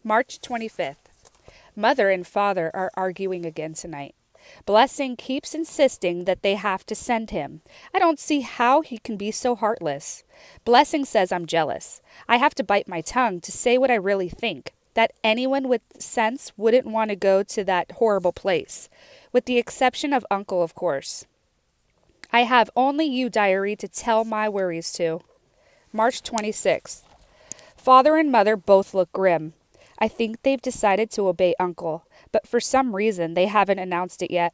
March 25th. Mother and father are arguing again tonight. Blessing keeps insisting that they have to send him. I don't see how he can be so heartless. Blessing says I'm jealous. I have to bite my tongue to say what I really think, that anyone with sense wouldn't want to go to that horrible place, with the exception of Uncle, of course. I have only you, diary, to tell my worries to. March 26th. Father and mother both look grim. I think they've decided to obey Uncle, but for some reason they haven't announced it yet.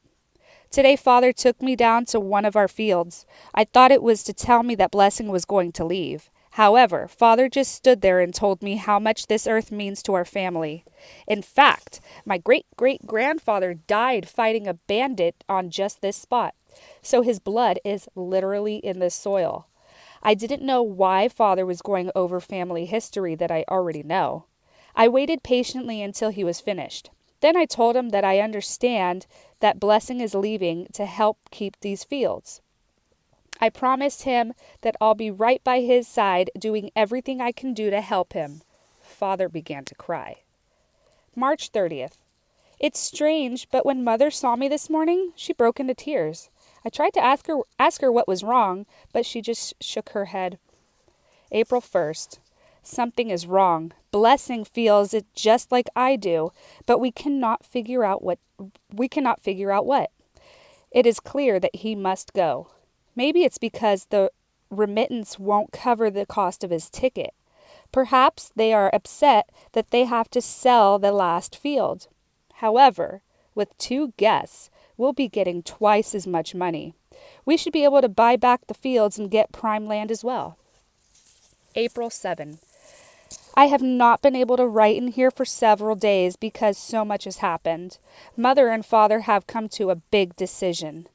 Today Father took me down to one of our fields. I thought it was to tell me that Blessing was going to leave. However, Father just stood there and told me how much this earth means to our family. In fact, my great-great-grandfather died fighting a bandit on just this spot, so his blood is literally in this soil. I didn't know why Father was going over family history that I already know. I waited patiently until he was finished. Then I told him that I understand that Blessing is leaving to help keep these fields. I promised him that I'll be right by his side, doing everything I can do to help him. Father began to cry. March 30th. It's strange, but when Mother saw me this morning, she broke into tears. I tried to ask her what was wrong, but she just shook her head. April 1st. Something is wrong. Blessing feels it just like I do, but we cannot figure out what. It is clear that he must go. Maybe it's because the remittance won't cover the cost of his ticket. Perhaps they are upset that they have to sell the last field. However, with 2 guests, we'll be getting twice as much money. We should be able to buy back the fields and get prime land as well. April 7. I have not been able to write in here for several days because so much has happened. Mother and Father have come to a big decision.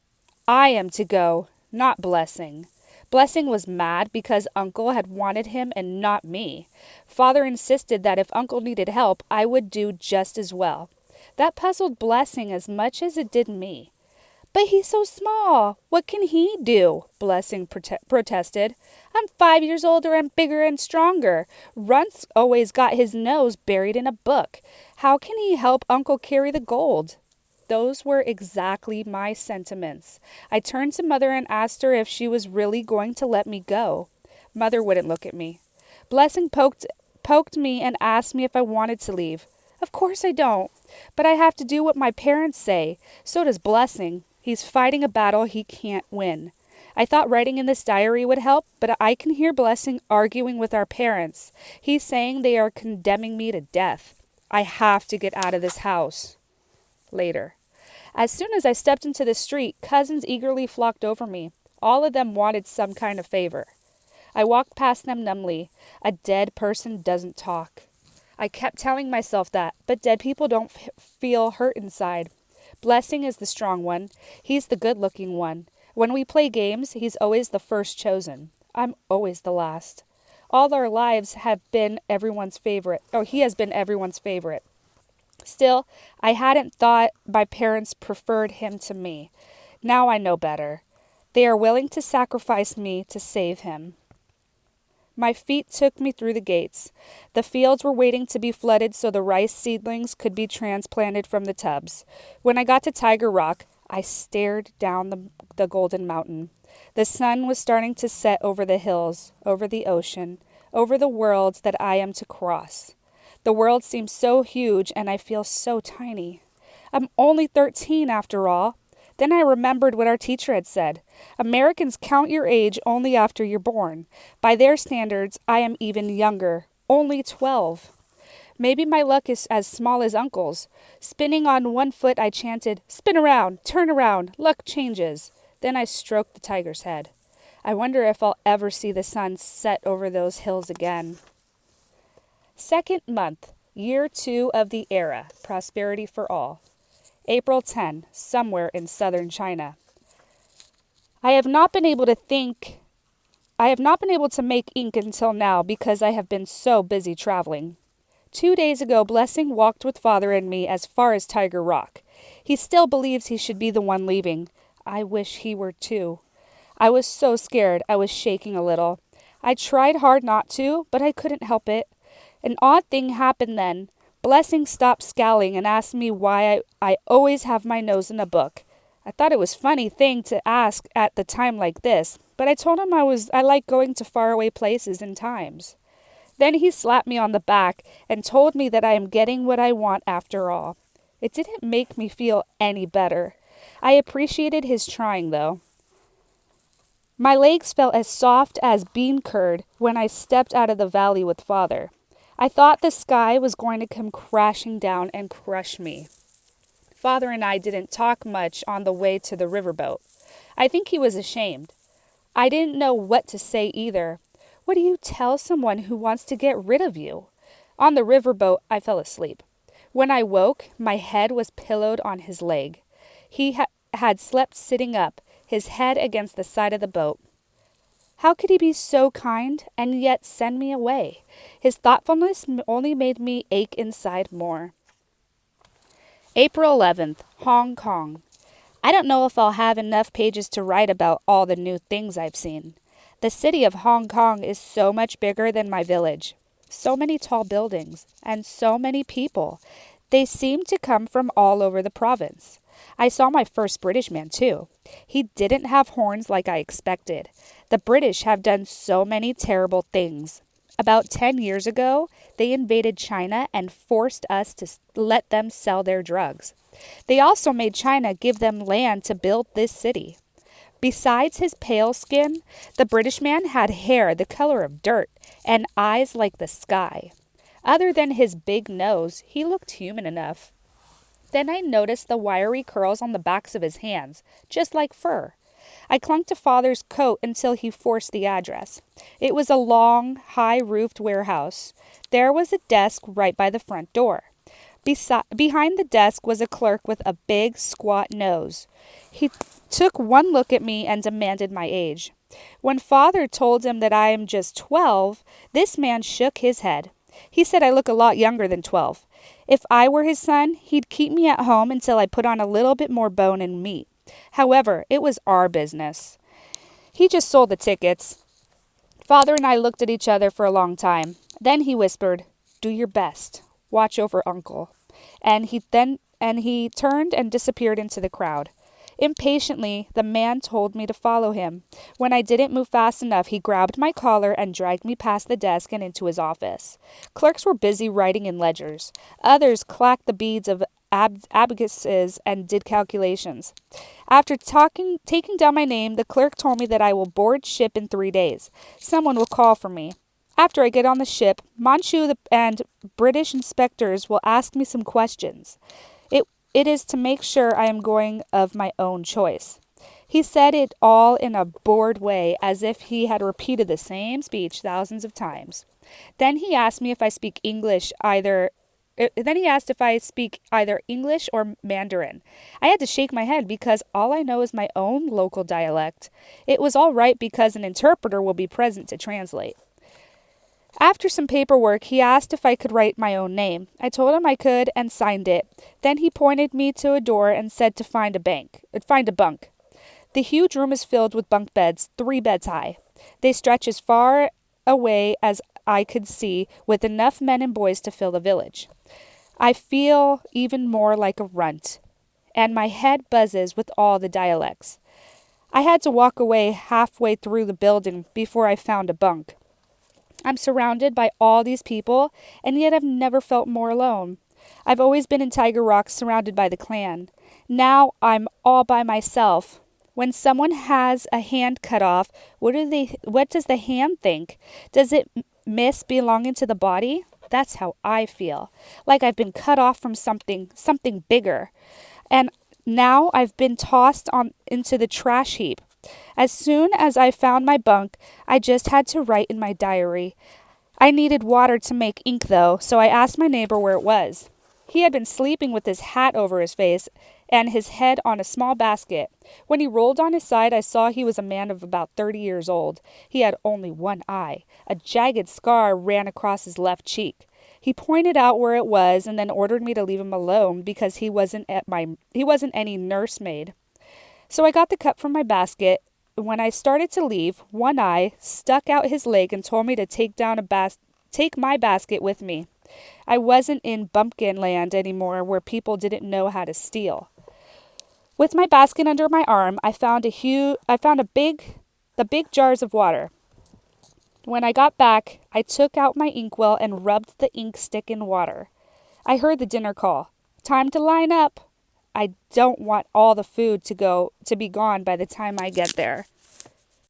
I am to go, not Blessing. Blessing was mad because Uncle had wanted him and not me. Father insisted that if Uncle needed help, I would do just as well. That puzzled Blessing as much as it did me. But he's so small. What can he do? Blessing protested. I'm 5 years older and bigger and stronger. Runt's always got his nose buried in a book. How can he help Uncle carry the gold? Those were exactly my sentiments. I turned to Mother and asked her if she was really going to let me go. Mother wouldn't look at me. Blessing poked me and asked me if I wanted to leave. Of course I don't. But I have to do what my parents say. So does Blessing. He's fighting a battle he can't win. I thought writing in this diary would help, but I can hear Blessing arguing with our parents. He's saying they are condemning me to death. I have to get out of this house. Later. As soon as I stepped into the street, cousins eagerly flocked over me. All of them wanted some kind of favor. I walked past them numbly. A dead person doesn't talk. I kept telling myself that, but dead people don't feel hurt inside. Blessing is the strong one. He's the good-looking one. When we play games, he's always the first chosen. I'm always the last. All our lives have been everyone's favorite. He has been everyone's favorite. Still, I hadn't thought my parents preferred him to me. Now I know better. They are willing to sacrifice me to save him. My feet took me through the gates. The fields were waiting to be flooded so the rice seedlings could be transplanted from the tubs. When I got to Tiger Rock, I stared down the golden mountain. The sun was starting to set over the hills, over the ocean, over the world that I am to cross. The world seems so huge and I feel so tiny. I'm only 13 after all. Then I remembered what our teacher had said. Americans count your age only after you're born. By their standards, I am even younger, only 12. Maybe my luck is as small as Uncle's. Spinning on one foot, I chanted, "Spin around, turn around, luck changes." Then I stroked the tiger's head. I wonder if I'll ever see the sun set over those hills again. Second month, year 2 of the era, prosperity for all. April 10, somewhere in southern China. I have not been able to make ink until now because I have been so busy traveling. 2 days ago, Blessing walked with Father and me as far as Tiger Rock. He still believes he should be the one leaving. I wish he were too. I was so scared I was shaking a little. I tried hard not to, but I couldn't help it. An odd thing happened then. Blessing stopped scowling and asked me why I always have my nose in a book. I thought it was a funny thing to ask at the time like this, but I told him I like going to faraway places and times. Then he slapped me on the back and told me that I am getting what I want after all. It didn't make me feel any better. I appreciated his trying, though. My legs felt as soft as bean curd when I stepped out of the valley with Father. I thought the sky was going to come crashing down and crush me. Father and I didn't talk much on the way to the riverboat. I think he was ashamed. I didn't know what to say either. What do you tell someone who wants to get rid of you? On the riverboat, I fell asleep. When I woke, my head was pillowed on his leg. He had slept sitting up, his head against the side of the boat. How could he be so kind and yet send me away? His thoughtfulness only made me ache inside more. April 11th, Hong Kong. I don't know if I'll have enough pages to write about all the new things I've seen. The city of Hong Kong is so much bigger than my village. So many tall buildings, and so many people. They seem to come from all over the province. I saw my first British man, too. He didn't have horns like I expected. The British have done so many terrible things. About 10 years ago, they invaded China and forced us to let them sell their drugs. They also made China give them land to build this city. Besides his pale skin, the British man had hair the color of dirt and eyes like the sky. Other than his big nose, he looked human enough. Then I noticed the wiry curls on the backs of his hands, just like fur. I clung to Father's coat until he forced the address. It was a long, high-roofed warehouse. There was a desk right by the front door. Behind the desk was a clerk with a big, squat nose. He took one look at me and demanded my age. When Father told him that I am just 12, this man shook his head. He said I look a lot younger than 12. If I were his son, he'd keep me at home until I put on a little bit more bone and meat. However, it was our business. He just sold the tickets. Father and I looked at each other for a long time. Then he whispered, "Do your best. Watch over Uncle." And he turned and disappeared into the crowd. Impatiently, the man told me to follow him. When I didn't move fast enough, he grabbed my collar and dragged me past the desk and into his office. Clerks were busy writing in ledgers. Others clacked the beads of abacuses and did calculations. After taking down my name, the clerk told me that I will board ship in 3 days. Someone will call for me. After I get on the ship, Manchu and British inspectors will ask me some questions. It is to make sure I am going of my own choice. He said it all in a bored way, as if he had repeated the same speech thousands of times. Then he asked if I speak either English or Mandarin. I had to shake my head because all I know is my own local dialect. It was all right because an interpreter will be present to translate. After some paperwork, he asked if I could write my own name. I told him I could and signed it. Then he pointed me to a door and said to find a bunk. The huge room is filled with bunk beds, 3 beds high. They stretch as far away as I could see, with enough men and boys to fill the village. I feel even more like a runt, and my head buzzes with all the dialects. I had to walk away halfway through the building before I found a bunk. I'm surrounded by all these people, and yet I've never felt more alone. I've always been in Tiger Rock surrounded by the clan. Now I'm all by myself. When someone has a hand cut off, what does the hand think? Does it miss belonging to the body? That's how I feel. Like I've been cut off from something bigger. And now I've been tossed into the trash heap. As soon as I found my bunk, I just had to write in my diary. I needed water to make ink, though, so I asked my neighbor where it was. He had been sleeping with his hat over his face and his head on a small basket. When he rolled on his side, I saw he was a man of about 30 years old. He had only one eye. A jagged scar ran across his left cheek. He pointed out where it was and then ordered me to leave him alone because he wasn't any nursemaid. So I got the cup from my basket. When I started to leave, One Eye stuck out his leg and told me to take my basket with me. I wasn't in bumpkin land anymore where people didn't know how to steal. With my basket under my arm, I found the big jars of water. When I got back, I took out my inkwell and rubbed the ink stick in water. I heard the dinner call. Time to line up. I don't want all the food to be gone by the time I get there.